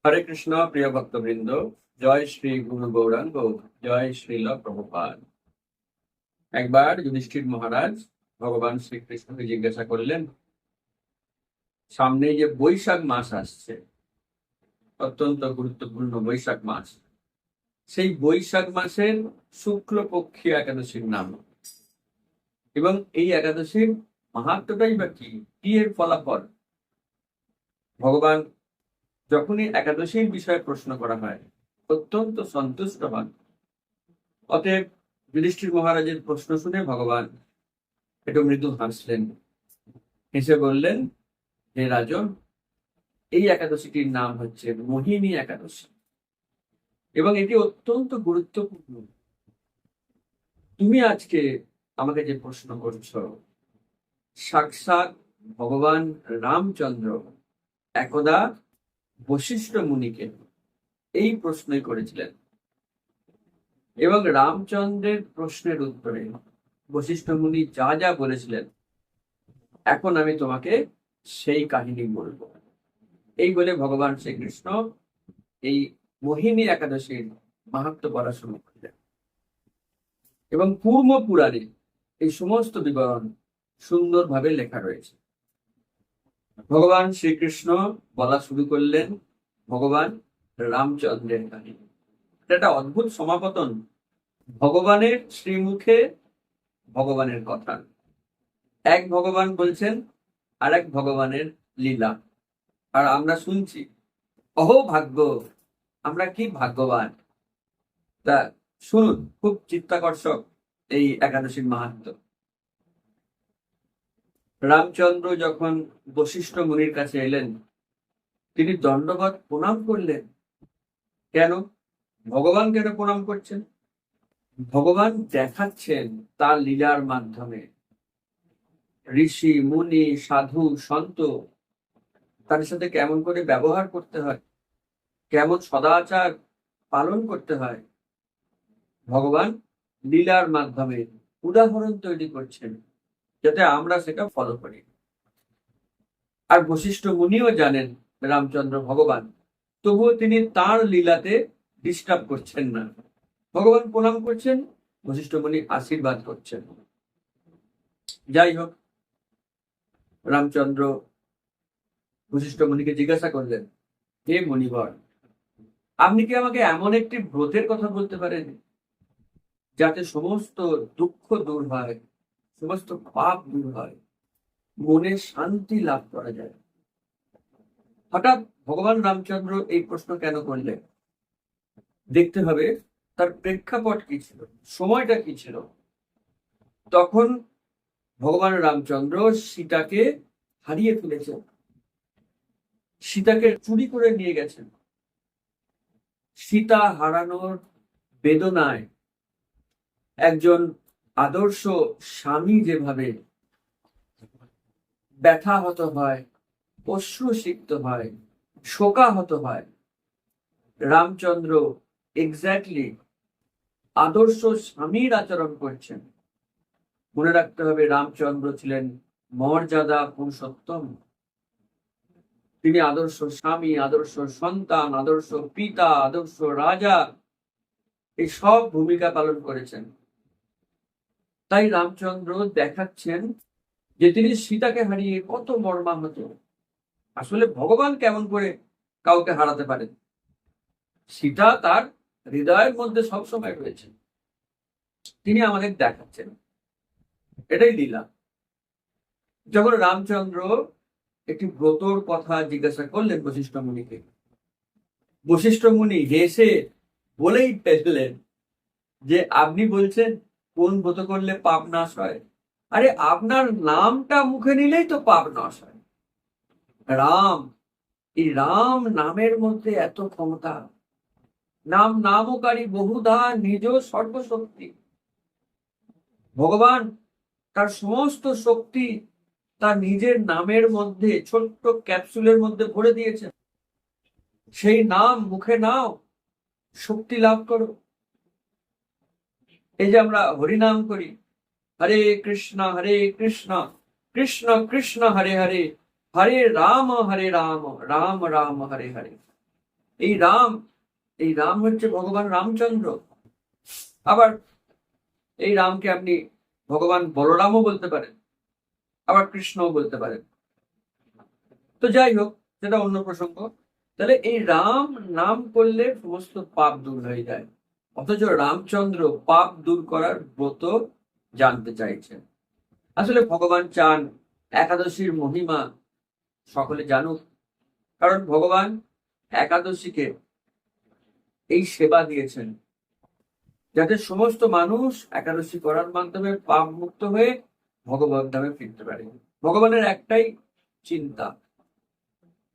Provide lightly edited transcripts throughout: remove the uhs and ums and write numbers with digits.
হরে কৃষ্ণ, প্রিয় ভক্তবৃন্দ। জয় শ্রী গুরু গৌরাঙ্গ, জয় শ্রীল প্রভুপাদ। একবার যুধিষ্ঠির মহারাজ ভগবান শ্রীকৃষ্ণকে জিজ্ঞাসা করলেন, সামনে যে বৈশাখ মাস আসছে, অত্যন্ত গুরুত্বপূর্ণ বৈশাখ মাস, সেই বৈশাখ মাসের শুক্লপক্ষী একাদশীর নাম এবং এই একাদশীর মাহাত্ম্যটাই বা কি, কি এর ফলাফল। ভগবান যখনই একাদশীর বিষয়ে প্রশ্ন করা হয় অত্যন্ত সন্তুষ্ট হন। অতএব যুধিষ্ঠির মহারাজের প্রশ্ন শুনে ভগবান একটু মৃদু হাসলেন, হেসে বললেন, হে রাজন, এই একাদশীটির নাম হচ্ছে মোহিনী একাদশী এবং এটি অত্যন্ত গুরুত্বপূর্ণ। তুমি আজকে আমাকে যে প্রশ্ন করছো, সাক্ষাৎ ভগবান রামচন্দ্র একদা বশিষ্ঠ মুনিকে এই প্রশ্নই করেছিলেন এবং রামচন্দ্রের প্রশ্নের উত্তরে বশিষ্ঠ মুনি যা যা বলেছিলেন, এখন আমি তোমাকে সেই কাহিনী বলবো। এই বলে ভগবান শ্রীকৃষ্ণ এই মোহিনী একাদশীর মাহাত্ম্য পড়া শুরু করলেন এবং পূর্ব পুরাণে এই সমস্ত বিবরণ সুন্দরভাবে লেখা রয়েছে। ভগবান শ্রীকৃষ্ণ বলা শুরু করলেন ভগবান রামচন্দ্রের কাহিনী। এটা একটা অদ্ভুত সমাপতন, ভগবানের শ্রীমুখে ভগবানের কথা। এক ভগবান বলছেন আর এক ভগবানের লীলা, আর আমরা শুনছি। অহো ভাগ্য, আমরা কি ভাগ্যবান। তা শুনুন, খুব চিত্তাকর্ষক এই একাদশীর মাহাত্ম্য। রামচন্দ্র যখন বশিষ্ঠ মুনির কাছে এলেন, তিনি দণ্ডবত প্রণাম করলেন। কেন? ভগবান কেন প্রণাম করছেন? ভগবান দেখাচ্ছেন তার লীলার মাধ্যমে ঋষি মুনি সাধু সন্ত তাদের সাথে কেমন করে ব্যবহার করতে হয়, কেমন সদাচার পালন করতে হয়। ভগবান লীলার মাধ্যমে উদাহরণ তৈরি করছেন যাতে আমরা সেটা ফলো করি। আর বশিষ্ঠ মুনিও জানেন রামচন্দ্র ভগবান, তবুও তিনি তার লীলাতে ডিস্টার্ব করছেন না। ভগবান প্রণাম করছেন, বশিষ্ঠ মুনি আশীর্বাদ করছেন। যাই হোক, রামচন্দ্র বশিষ্ঠ মুনিকে জিজ্ঞাসা করলেন, হে মুনিবর, আপনি কি আমাকে এমন একটি ব্রতের কথা বলতে পারেন যাতে সমস্ত দুঃখ দূর হয়, সমস্ত পাপ দূর হয়, মনে শান্তি লাভ করা যায়? হঠাৎ ভগবান রামচন্দ্র এই প্রশ্ন কেন করলেন? দেখতে হবে তার প্রেক্ষাপট কি ছিল, সময়টা কি ছিল। তখন ভগবান রামচন্দ্র সীতাকে হারিয়ে ফেলেছেন, সীতাকে চুরি করে নিয়ে গেছেন। সীতা হারানোর বেদনায় একজন আদর্শ স্বামী যেভাবে ব্যথাহত হয়, অশ্রুসিক্ত হয়, শোকাহত হয়, রামচন্দ্র এক্স্যাক্টলি আদর্শ স্বামীর আচরণ করছেন। মনে রাখতে হবে, রামচন্দ্র ছিলেন মর্যাদা পুরুষোত্তম। তিনি আদর্শ স্বামী, আদর্শ সন্তান, আদর্শ পিতা, আদর্শ রাজা, এই সব ভূমিকা পালন করেছেন। তাই রামচন্দ্র দেখাচ্ছেন যে তিনি সীতাকে হারিয়ে কত মর্মাহত। আসলে ভগবান কেমন করে কাউকে হারাতে পারেন? সীতা তার হৃদয়ের মধ্যে সবসময় রয়েছে, তিনি আমাদের দেখাচ্ছেন। এটাই লীলা। যখন রামচন্দ্র একটি ব্রতর কথা জিজ্ঞাসা করলেন বশিষ্ঠ মুনিকে, বশিষ্ঠ মুনি হেসে বলেই ফেললেন যে আপনি বলছেন কোন ব্রত করলে পাপ নাশ হয়? আরে আপনার নামটা মুখে নিলেই তো পাপ নাশ হয়। রাম, এই রাম নামের মধ্যে এত ক্ষমতা। নাম নামকারী বহুধা নিজ সর্বশক্তি। ভগবান তার সমস্ত শক্তি তার নিজের নামের মধ্যে, ছোট্ট ক্যাপসুলের মধ্যে ভরে দিয়েছেন। সেই নাম মুখে নাও, শক্তি লাভ করো। এই যে আমরা হরিনাম করি, হরে কৃষ্ণ কৃষ্ণ কৃষ্ণ হরে হরে, হরে রাম রাম রাম হরে হরে। এই রাম, এই রাম হচ্ছে ভগবান রামচন্দ্র। আবার এই রামকে আপনি ভগবান বলরামও বলতে পারেন, আবার কৃষ্ণও বলতে পারেন। তো যাই হোক, সেটা অন্য প্রসঙ্গ। তাহলে এই রাম নাম করলে সমস্ত পাপ দূর হয়ে যায়, অথচ রামচন্দ্র পাপ দূর করার ব্রত জানতে চাইছেন। আসলে ভগবান চান একাদশীর মহিমা সকলে জানুক, কারণ ভগবান একাদশীকে এই সেবা দিয়েছেন যাতে সমস্ত মানুষ একাদশী করার মাধ্যমে পাপ মুক্ত হয়ে ভগবত ধামে ফিরতে পারে। ভগবানের একটাই চিন্তা,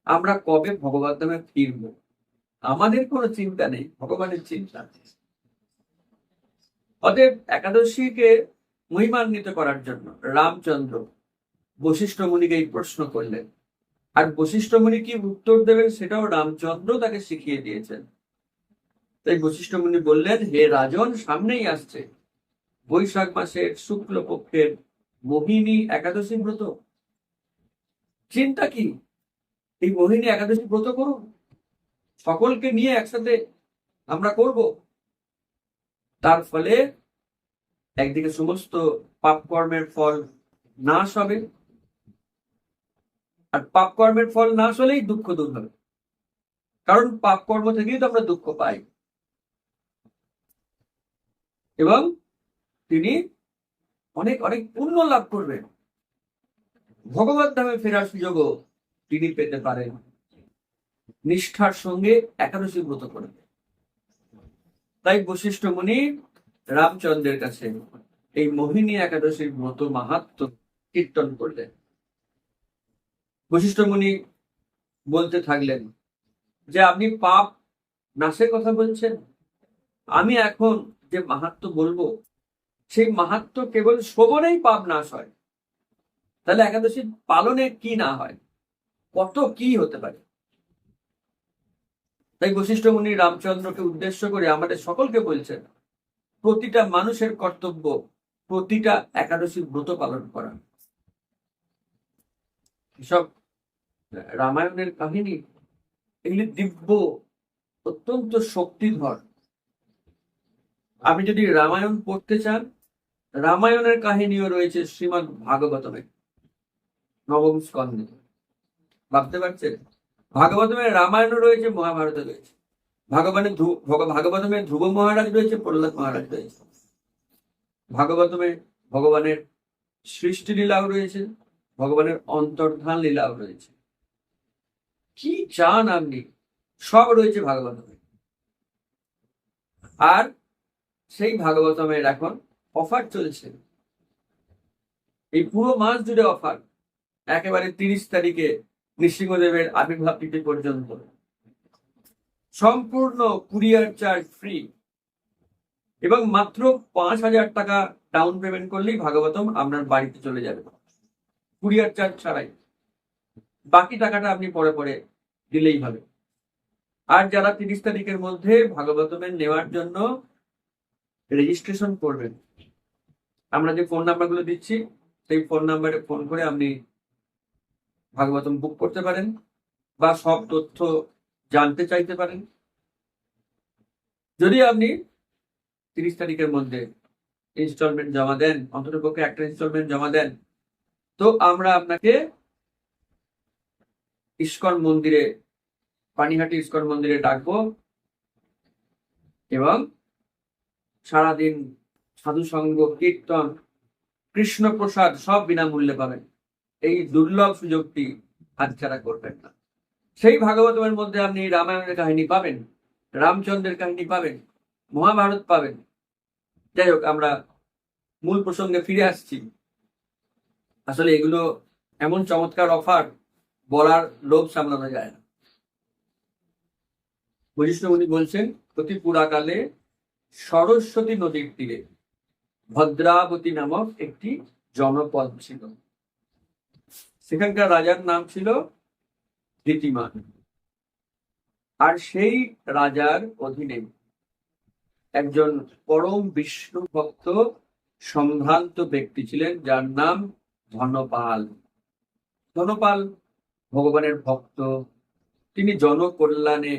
আমরা কবে ভগবত ধামে ফিরব। আমাদের কোনো চিন্তা নেই, ভগবানের চিন্তা। অতএব একাদশীকে মহিমান্বিত করার জন্য রামচন্দ্র বশিষ্ঠ মুনিকে এই প্রশ্ন করলেন, আর বশিষ্ঠ মুনি কি উত্তর দেবেন সেটাও রামচন্দ্র তাকে শিখিয়ে দিয়েছেন। তাই বশিষ্ঠ মুনি বললেন, হে রাজন, সামনেই আসছে বৈশাখ মাসের শুক্লপক্ষের মোহিনী একাদশী ব্রত। চিন্তা কি, এই মোহিনী একাদশী ব্রত করুন, সকলকে নিয়ে একসাথে আমরা করব। তার ফলে একদিকে সমস্ত পাপ কর্মের ফল নাশ হবে, আর পাপ কর্মের ফল নাশ হলেই দুঃখ দূর হবে, কারণ পাপ কর্ম থেকেই তো আমরা দুঃখ পাই। এবং তিনি অনেক অনেক পুণ্য লাভ করবেন, ভগবত ধামে ফেরার সুযোগও তিনি পেতে পারেন নিষ্ঠার সঙ্গে একাদশী ব্রত করে। তাই বশিষ্ঠ মুনি রামচন্দ্রের কাছে এই মোহিনী একাদশীর ব্রত মাহাত্ম্য কীর্তন করলেন। বশিষ্ঠ মুনি বলতে থাকলেন যে আপনি পাপ নাশের কথা বলছেন, আমি এখন যে মাহাত্ম্য বলবো সেই মাহাত্ম্য কেবল শ্রবণেই পাপ নাশ হয়, তাহলে একাদশী পালনে কি না হয়, কত কি হতে পারে। তাই বশিষ্ঠ মুনি রামচন্দ্রকে উদ্দেশ্য করে আমাদের সকলকে বলছেন, প্রতিটা মানুষের কর্তব্য প্রতিটা একাদশী ব্রত পালন করা। এসব রামায়ণের কাহিনী, এগুলি দিব্য, অত্যন্ত শক্তিধর। আপনি যদি রামায়ণ পড়তে চান, রামায়ণের কাহিনীও রয়েছে শ্রীমদ্ ভাগবতমে নবম স্কন্ধে। ভাবতে পারছেন, ভাগবতমের রামায়ণও রয়েছে, মহাভারত রয়েছে। ভাগবতমে ধ্রুব মহারাজ রয়েছে, প্রহ্লাদ মহারাজ রয়েছে। ভাগবতমে ভগবানের সৃষ্টি লীলাও রয়েছে, ভগবানের অন্তর্ধান লীলাও রয়েছে। কি চান আপনি, সব রয়েছে ভাগবতমে। আর সেই ভাগবতমের এখন অফার চলছে, এই পুরো মাস জুড়ে অফার, একেবারে 30 তারিখে নৃসিংহদেবের আবির্ভাব তিথি পর্যন্ত সম্পূর্ণ কুরিয়ার চার্জ ফ্রি, এবং মাত্র 5,000 টাকা ডাউন পেমেন্ট করলেই ভাগবতম আপনার বাড়িতে চলে যাবে, কুরিয়ার চার্জ ছাড়াই। বাকি টাকাটা আপনি পরে পরে দিলেই হবে। আর যারা 30 তারিখের মধ্যে ভাগবতমের নেওয়ার জন্য রেজিস্ট্রেশন করবেন, আমরা যে ফোন নাম্বারগুলো দিচ্ছি সেই ফোন নাম্বারে ফোন করে আপনি ভাগবতম বুক করতে পারেন বা সব তথ্য জানতে চাইতে পারেন। যদি আপনি 30 তারিখের মধ্যে ইনস্টলমেন্ট জমা দেন, অন্ততপক্ষে একটা ইনস্টলমেন্ট জমা দেন, তো আমরা আপনাকে ইস্কন মন্দিরে, পানিহাটি ইস্কন মন্দিরে ডাকবো, এবং সারাদিন সাধু সঙ্গ, কীর্তন, কৃষ্ণ প্রসাদ সব বিনামূল্যে পাবেন। এই দুর্লভ সুযোগটি হাতছাড়া করবেন না। সেই ভাগবতের মধ্যে আপনি রামায়ণের কাহিনী পাবেন, রামচন্দ্রের কাহিনী পাবেন, মহাভারত পাবেন। যাই হোক, আমরা মূল প্রসঙ্গে ফিরে আসছি। আসলে এগুলো এমন চমৎকার অফার, বলার লোভ সামলানো যায় না। বশিষ্ঠ মুনি বলছেন, অতি পুরাকালে সরস্বতী নদীর তীরে ভদ্রাবতী নামক একটি জনপদ ছিল। সেখানকার রাজার নাম ছিল ঋতিমান। আর সেই রাজার অধীনে একজন পরম বিষ্ণু ভক্ত সম্ভ্রান্ত ব্যক্তি ছিলেন, যার নাম ধনপাল। ধনপাল ভগবানের ভক্ত, তিনি জনকল্যাণে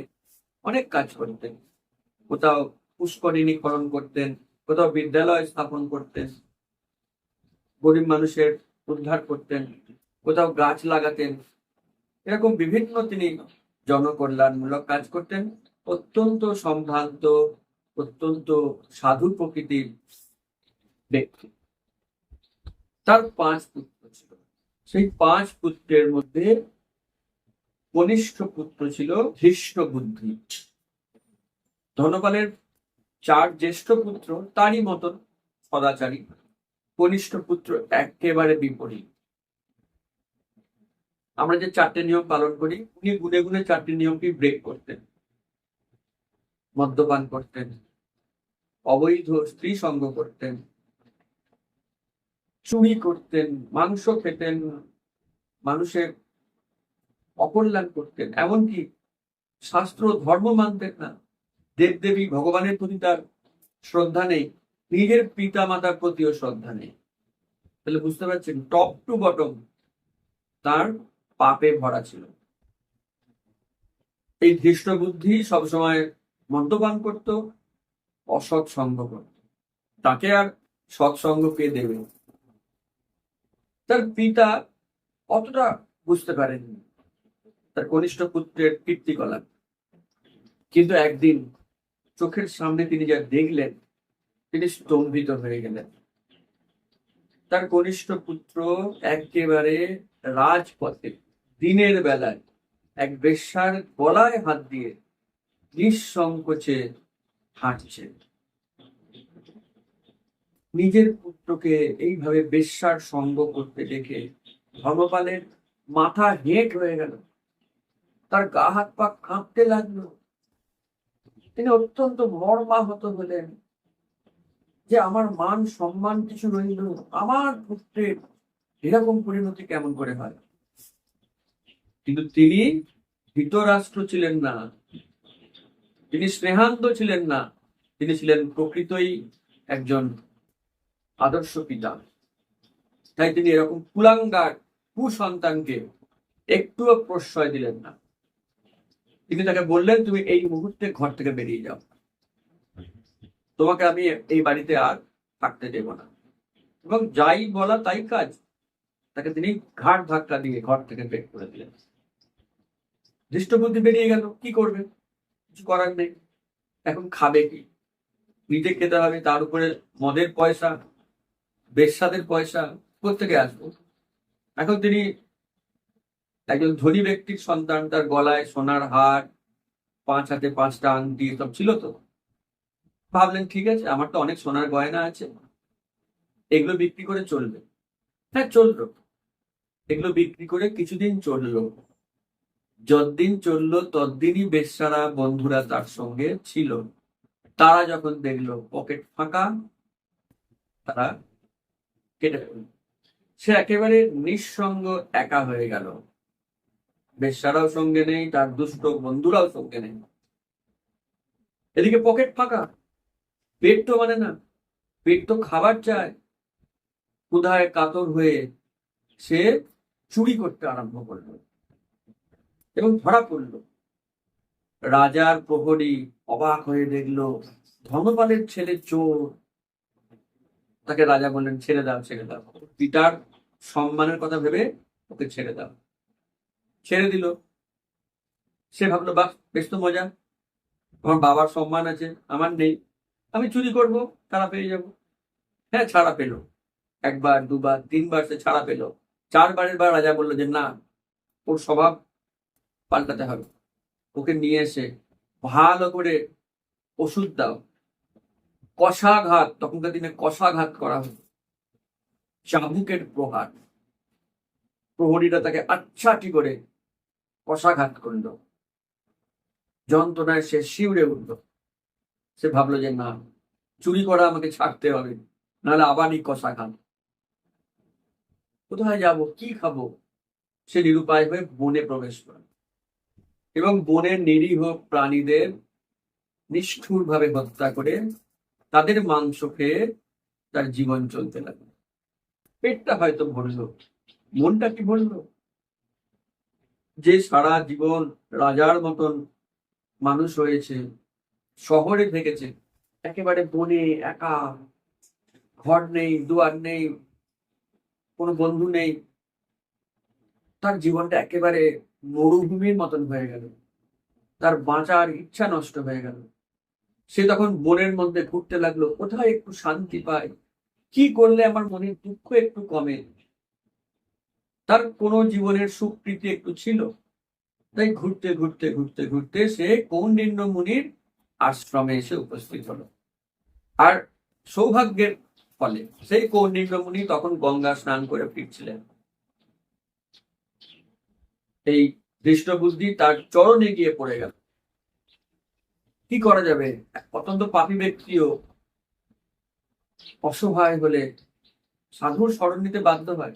অনেক কাজ করতেন। কোথাও পুষ্করিণী খনন করতেন, কোথাও বিদ্যালয় স্থাপন করতেন, গরিব মানুষের উদ্ধার করতেন, কোথাও গাছ লাগাতেন। এরকম বিভিন্ন তিনি জনকল্যাণমূলক কাজ করতেন। অত্যন্ত সম্ভ্রান্ত, অত্যন্ত সাধু প্রকৃতির ব্যক্তি। তার 5 পুত্র ছিল। সেই 5 পুত্রের মধ্যে কনিষ্ঠ পুত্র ছিল ধৃষ্টবুদ্ধি। ধনপালের 4 জ্যেষ্ঠ পুত্র তারই মতন সদাচারী। কনিষ্ঠ পুত্র একেবারে বিপরীত। আমরা যে 4টে নিয়ম পালন করি, উনি গুনে গুনে 4টে নিয়মকে ব্রেক করতেন। মদ্যপান করতেন, অবৈধ স্ত্রী সঙ্গ করতেন, চুরি করতেন, মাংস খেতেন, মানুষের অকল্যাণ করতেন, এমনকি শাস্ত্র ধর্ম মানতেন না। দেবদেবী ভগবানের প্রতি তার শ্রদ্ধা নেই, নিজের পিতা মাতার প্রতিও শ্রদ্ধা নেই। তাহলে বুঝতে পারছেন, টপ টু বটম তার পাপে ভরা ছিল। এই ধৃষ্টবুদ্ধি সবসময় মদ্যপান করত, অসৎ সঙ্গ করত। তাকে আর সৎসঙ্গ কে দেবে? তার পিতা অতটা বুঝতে পারেননি তার কনিষ্ঠ পুত্রের কীর্তিকলাপ। কিন্তু একদিন চোখের সামনে তিনি যা দেখলেন, তিনি স্তম্ভিত হয়ে গেলেন। তার কনিষ্ঠ পুত্র একেবারে রাজপথে দিনের বেলায় এক বেশ্যার গলায় হাত দিয়ে নিঃসংকোচে হাঁটছে। নিজের পুত্রকে এইভাবে বেশ্যার সঙ্গ করতে দেখে ধর্মপালের মাথা হেঁট হয়ে গেল, তার গা হাত পা কাঁপতে লাগলো। তিনি অত্যন্ত মর্মাহত হলেন যে আমার মান সম্মান কিছু রইল, আমার পুত্রের এরকম পরিণতি কেমন করে হয়? কিন্তু তিনি ধৃতরাষ্ট্র ছিলেন না, তিনি স্নেহান্ত ছিলেন না, তিনি ছিলেন প্রকৃতই একজন আদর্শ পিতা। তাই তিনি এরকম কুলাঙ্গার কুসন্তানকে একটুও প্রশ্রয় দিলেন না। তিনি তাকে বললেন, তুমি এই মুহূর্তে ঘর থেকে বেরিয়ে যাও, তোমাকে আমি এই বাড়িতে আর থাকতে দেব না। এবং যাই বলা তাই কাজ, তাকে তিনি ঘাট ধাক্কা দিয়ে ঘর থেকে বের করে দিলেন। ধৃষ্টবুদ্ধি বেরিয়ে গেল, কি করবে? কিছু করার নেই। এখন খাবে কি? নিজে খেতে হবে, তার উপরে মদের পয়সা, বেশ্যাদের পয়সা কোত্থেকে আসবো? এখন তিনি একজন ধনী ব্যক্তির সন্তান, তার গলায় সোনার হার, 5 হাতে 5টা আংটি সব ছিল। তো ভাবলেন, ঠিক আছে, আমার তো অনেক সোনার গয়না আছে, এগুলো বিক্রি করে চলবে। হ্যাঁ, চললো। এগুলো বিক্রি করে কিছুদিন চললো। যতদিন চললো ততদিনই বেশ্যারা বন্ধুরা তার সঙ্গে ছিল। তারা যখন দেখলো পকেট ফাঁকা, তারা কেটে ফেলল। সে একেবারে নিঃসঙ্গ, একা হয়ে গেল। বেশ্যারাও সঙ্গে নেই, তার দুষ্ট বন্ধুরাও সঙ্গে নেই। এদিকে পকেট ফাঁকা, পেট তো মানে না, পেট তো খাবার চায়। ক্ষুধায় কাতর হয়ে সে চুরি করতে আরম্ভ করলো এবং ধরা পড়ল। রাজার প্রহরী অবাক হয়ে দেখলো ধনপালের ছেলে চোর। তাকে রাজা বললেন, ছেড়ে দাও, ছেড়ে দাও, পিতার সম্মানের কথা ভেবে ওকে ছেড়ে দাও। ছেড়ে দিল। সে ভাবলো, বাহ, বেশ তো মজা, আমার বাবার সম্মান আছে, আমার নেই, আমি চুরি করব, ছাড়া পেয়ে যাব। হ্যাঁ, ছাড়া পেল। 1বার 2বার 3বার সে ছাড়া পেল। 4বারের বার রাজা বললো যে না, ওর স্বভাব পাল্টাতে হবে, ওকে নিয়ে এসে ভালো করে ওষুধ দাও, কষাঘাত, তখনকার দিনে কষাঘাত করা হতো, চাবুকের প্রহার। প্রহরীরা তাকে আচ্ছাটি করে কষাঘাত করলো। যন্ত্রণায় সে শিউরে উঠল। সে ভাবলো যে না, চুরি করা আমাকে ছাড়তে হবে, নাহলে আবারই কষাঘাত। কোথায় যাব, কি খাবো? সে নিরুপায় হয়ে বনে প্রবেশ করে এবং বনের নিরীহ প্রাণীদের নিষ্ঠুর ভাবে হত্যা করে তাদের মাংস খেয়ে তার জীবন চলতে লাগলো। পেটটা হয়তো ভরল, মনটা কি ভরল? যে সারা জীবন রাজার মতন মানুষ হয়েছে, শহরে থেকেছে, একেবারে বনে একা, ঘর নেই, দুয়ার নেই, কোনো বন্ধু নেই, তার জীবনটা একেবারে মরুভূমির মতন হয়ে গেল, তার বাঁচার ইচ্ছা নষ্ট হয়ে গেল। সে তখন বনের মধ্যে ঘুরতে লাগলো, কোথায় একটু শান্তি পায়, কি করলে আমার মনের দুঃখ একটু কমে। তার কোনো জীবনের সুখ প্রীতি একটু ছিল, তাই ঘুরতে ঘুরতে ঘুরতে ঘুরতে সে কৌন্ডিন্য মুনির আশ্রমে এসে উপস্থিত হলো। আর সৌভাগ্যের ফলে সেই কৌন্ডিন্য মুনি তখন গঙ্গা স্নান করে ফিরছিলেন। এই দৃষ্টবুদ্ধি তার চরণে গিয়ে পড়ে গেল। কি করা যাবে, অত্যন্ত পাপী ব্যক্তিও অসহায় হলে সাধুর শরণ নিতে বাধ্য হয়।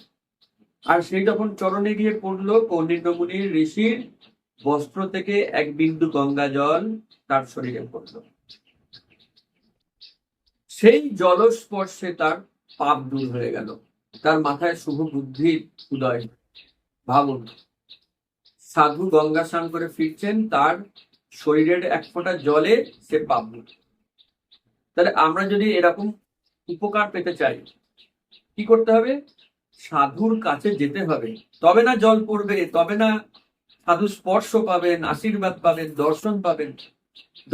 আর সেই তখন চরণে গিয়ে পড়লো কৌন্ডিন্য মুনির ঋষির বস্ত্র থেকে এক বিন্দু গঙ্গা জল তার শরীরে পড়লো। সেই জলস্পর্শে তার পাপ দূর হয়ে গেল, তার মাথায় শুভ বুদ্ধির উদয়। ভাবুন, সাধু গঙ্গা স্নান করে ফিরছেন, তার শরীরের এক ফোঁটা জলে সে পাপ দূর। তাহলে আমরা যদি এরকম উপকার পেতে চাই, কি করতে হবে? সাধুর কাছে যেতে হবে, তবে না জল পড়বে, তবে না সাধু স্পর্শ পাবেন, আশীর্বাদ পাবেন, দর্শন পাবেন।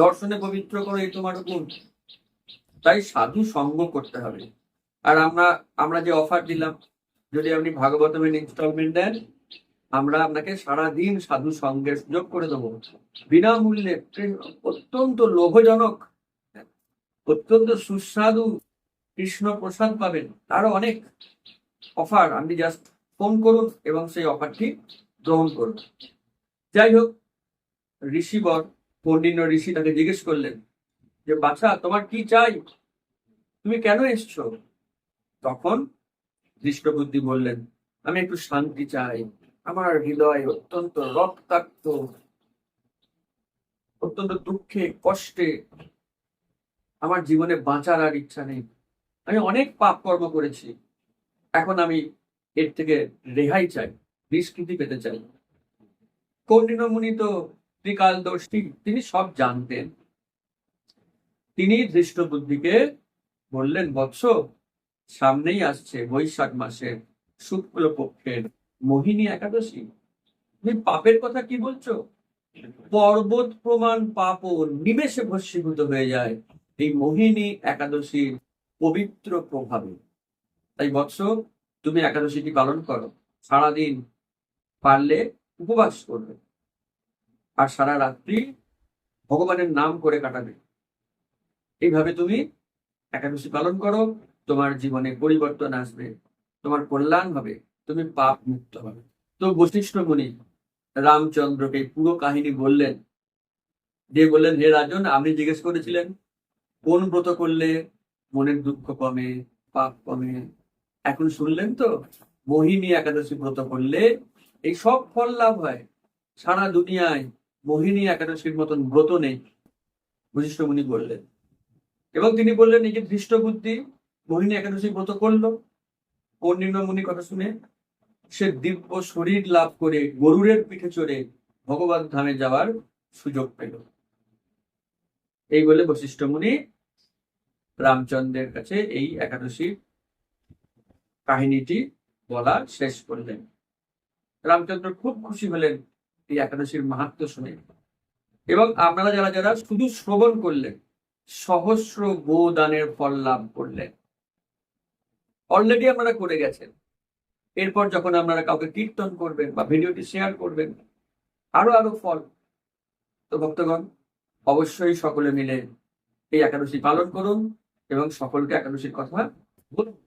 দর্শনে পবিত্র করো, এই তোমার গুণ। তাই সাধু সঙ্গ করতে হবে। আর আমরা যে অফার দিলাম, যদি আপনি ভাগবতমের ইনস্টলমেন্ট দেন, আমরা আপনাকে সারাদিন সাধু সঙ্গের সুযোগ করে দেবো বিনামূল্যে। অত্যন্ত লোভজনক, অত্যন্ত সুস্বাদু কৃষ্ণ প্রসাদ পাবেন। আরো অনেক অফার, আপনি জাস্ট ফোন করুন এবং সেই অফারটি গ্রহণ করুন। যাই হোক, ঋষিবর কৌন্ডিন্য ঋষি তাকে জিজ্ঞেস করলেন যে, বাছা, তোমার কি চাই, তুমি কেন এসছো? তখন দৃষ্টবুদ্ধি বললেন, আমি একটু শান্তি চাই, আমার হৃদয় অত্যন্ত রক্তাক্ত, অত্যন্ত দুঃখে কষ্টে, আমার জীবনে বাঁচার আর ইচ্ছা নেই, আমি অনেক পাপ কর্ম করেছি, এখন আমি এর থেকে রেহাই চাই, নিষ্কৃতি পেতে চাই। কৌন্ডিন্য মুনি তো ত্রিকালদর্শী, তিনি সব জানতেন। তিনি দৃষ্টবুদ্ধিকে বললেন, বৎস, সামনেই আসছে বৈশাখ মাসের শুক্লপক্ষের মোহিনী একাদশী, তুমি পাপের কথা কি বলছো? পর্বত প্রমাণ পাপ নিমেষে ভস্মীভূত হয়ে যায় এই মোহিনী একাদশীর পবিত্র প্রভাবে। তাই বৎস, তুমি একাদশীটি পালন করো, সারাদিন পারলে উপবাস করবে, আর সারা রাত্রি ভগবানের নাম করে কাটাবে। এইভাবে তুমি একাদশী পালন করো, তোমার জীবনে পরিবর্তন আসবে, তোমার কল্যাণ হবে, তুমি পাপ মুক্ত হবে। তো বশিষ্ঠ মুনি রামচন্দ্রকে পুরো কাহিনী বললেন, দিয়ে বললেন, হে রাজন, আপনি জিজ্ঞেস করেছিলেন কোন ব্রত করলে মনের দুঃখ কমে, পাপ কমে। এখন শুনলেন তো, মোহিনী একাদশী ব্রত করলে এই সব ফল লাভ হয়। সারা দুনিয়ায় মোহিনী একাদশীর মতন ব্রত নেই, বশিষ্ঠ মুনি বললেন। এবং তিনি বললেন, এই যে দৃষ্টবুদ্ধি মোহিনী একাদশী ব্রত করলো, কৌন্ডিন্য মুনি কথা শুনে সে দিব্য শরীর লাভ করে গরুরের পিঠে চড়ে ভগবান ধামে যাওয়ার সুযোগ পেল। এই বলে বশিষ্ঠ মুনি রামচন্দ্রের কাছে এই একাদশীর কাহিনীটি বলা শেষ করলেন। রামচন্দ্র খুব খুশি হলেন এই একাদশীর মাহাত্ম্য শুনে। এবং আপনারা যারা যারা শুধু শ্রবণ করলেন, সহস্র গোদানের ফল লাভ করলেন। অলরেডি আপনারা করে গেছেন, এরপর যখন আপনারা কাউকে কীর্তন করবেন বা ভিডিওটি শেয়ার করবেন, আরো আরো ফল। তো ভক্তগণ, অবশ্যই সকলে মিলে এই একাদশী পালন করুন এবং সকলকে একাদশীর কথা বলুন।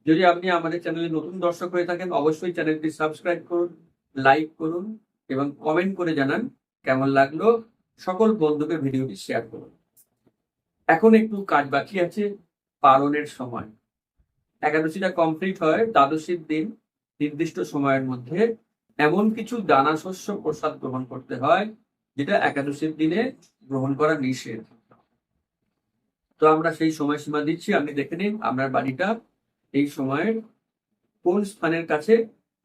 যদি আপনি আমাদের চ্যানেলে নতুন দর্শক হয়ে থাকেন, অবশ্যই চ্যানেলটি সাবস্ক্রাইব করুন, লাইক করুন এবং কমেন্ট করে জানান কেমন লাগলো। সকল বন্ধুকে ভিডিওটি শেয়ার করুন। এখন একটু কাজ বাকি আছে, পালনের সময়। একাদশীটা কমপ্লিট হয় দ্বাদশীর দিন। নির্দিষ্ট সময়ের মধ্যে এমন কিছু দানা শস্য প্রসাদ গ্রহণ করতে হয় যেটা একাদশীর দিনে গ্রহণ করা নিষেধ। তো আমরা সেই সময়সীমা দিচ্ছি, আপনি দেখে নিন আপনার বাড়িটা এই সময়ের কোন স্থানের কাছে,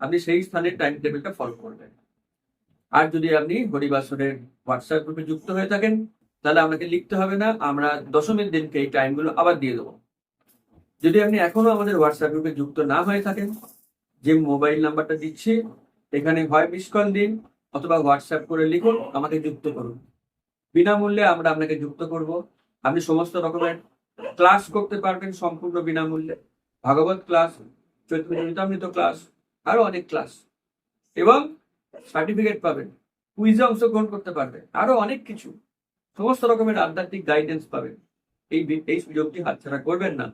আপনি সেই স্থানের টাইম টেবিলটা ফলো করবেন। আর যদি আপনি হরিবাসরের হোয়াটসঅ্যাপ গ্রুপে যুক্ত হয়ে থাকেন, তাহলে আপনাকে লিখতে হবে না, আমরা দশমীর দিনকে এই টাইমগুলো আবার দিয়ে দেবো। যদি আপনি এখনো আমাদের হোয়াটসঅ্যাপ গ্রুপে যুক্ত না হয়ে থাকেন, যে মোবাইল নাম্বারটা দিচ্ছি এখানে হয় মিস কল দিন অথবা হোয়াটসঅ্যাপ করে লিখুন, আমাকে যুক্ত করুন। বিনামূল্যে আমরা আপনাকে যুক্ত করব। আপনি সমস্ত রকমের ক্লাস করতে পারবেন সম্পূর্ণ বিনামূল্যে। ভাগবত ক্লাস, চৈতন্যমৃত ক্লাস, আরো অনেক ক্লাস, এবং সার্টিফিকেট পাবেন, কুইজে অংশগ্রহণ করতে পারবেন, আরো অনেক কিছু, সমস্ত রকমের আধ্যাত্মিক গাইডেন্স পাবেন। এই সুযোগটি হাতছাড়া করবেন না।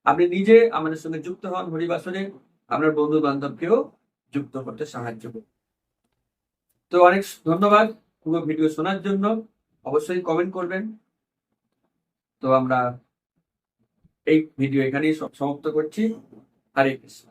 আপনি নিজে আমাদের সঙ্গে যুক্ত হন হরিবাসরে, আপনার বন্ধু বান্ধবকেও যুক্ত করতে সাহায্য করুন। তো অনেক ধন্যবাদ পুরো ভিডিও শোনার জন্য। অবশ্যই কমেন্ট করবেন। তো আমরা এই ভিডিও এখানেই সমাপ্ত করছি। হরে কৃষ্ণ।